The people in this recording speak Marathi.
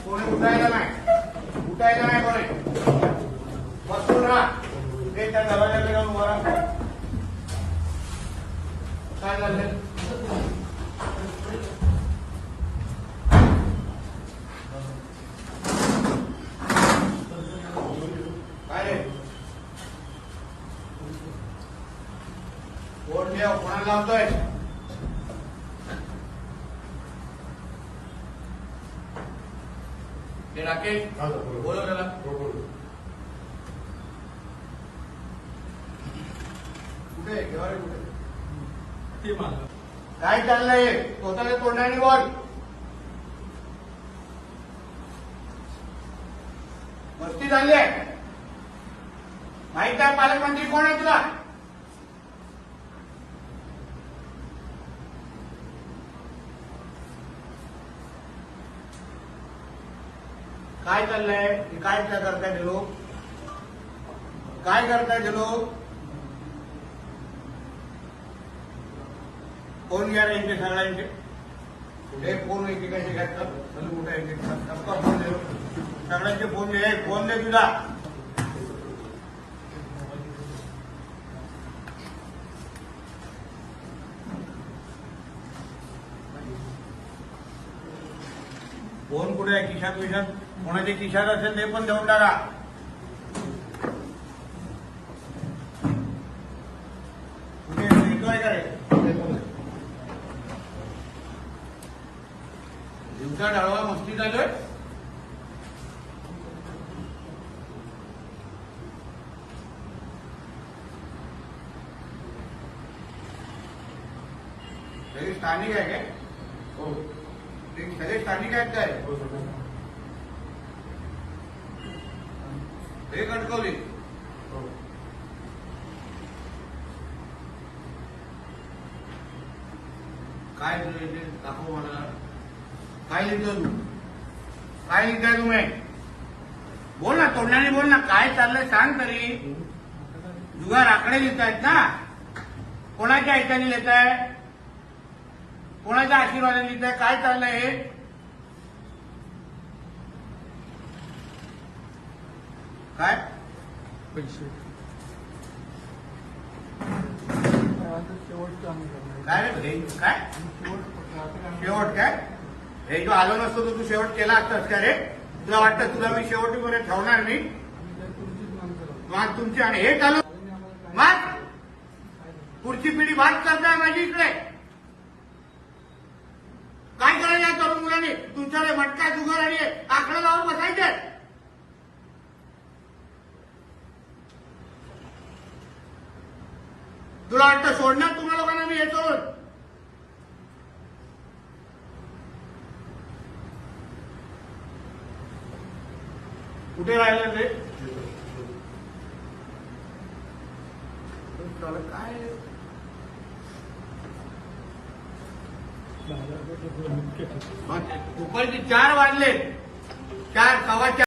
कोणी उठायला नाही कोणी बसून राहा. ते त्या दरवाजाकडे जाऊन उभा राहा. काय झालं? काय रे फोन ठेव. कोणाला लावतोय? ते राकेश बोलव त्याला. कुठे घेवा रे कुठे? काय चाललंय? स्वतःच्या तोंडाने बोल. मस्ती झाली आहे. माहित आहे पालकमंत्री कोण आहे तुला? काय चाललंय? काय करताय ते लोक? काय करताय ते लोक? फोन घ्या रे इथे सगळ्यांचे. कुठे फोन एकेकाचे घ्यायचं कुठे एक फोन दे. सगळ्यांचे फोन दे. फोन दे तुला. फोन कुठे आहे? खिशात विशात कोणाच्या खिशात असेल ते पण देऊन टाका. कुठे येतोय का रे? दिवसा डाळवा मस्ती चालू आहे. सगळे स्थानिक आहे काय? हो सगळे स्थानिक आहेत काय? हे कटकवली. काय दाखव मला. काय लिहितो तू? काय लिहिताय तुम्ही? बोल ना तोंडाने बोल ना. काय चाललंय सांग तरी. जुगार आकडे लिहितायत ना? कोणाच्या ऐकाने लिहिताय? कोणाच्या आशीर्वादाने लिहिताय? काय चाललंय हे? काय पैसे काय रे? काय शेवट? काय हे जो आलो नसतो तर तू शेवट केला असतास का रे? तुला वाटतं तुला मी शेवटीमध्ये ठेवणार नाही? मग तुमची आणि हे चालू मग पुढची पिढी बात करताय माझी इकडे. काय करायचं या तरुण मुलांनी? तुमच्याकडे मटका जुगार आणि आकडा लावून बसायचे. तुला वाटतं सोडणार तुम्हा लोकांना मी हे सोडून? कुठे राहिलं ते? काय दुपारचे 4 वाजले. 4 सव्वा 4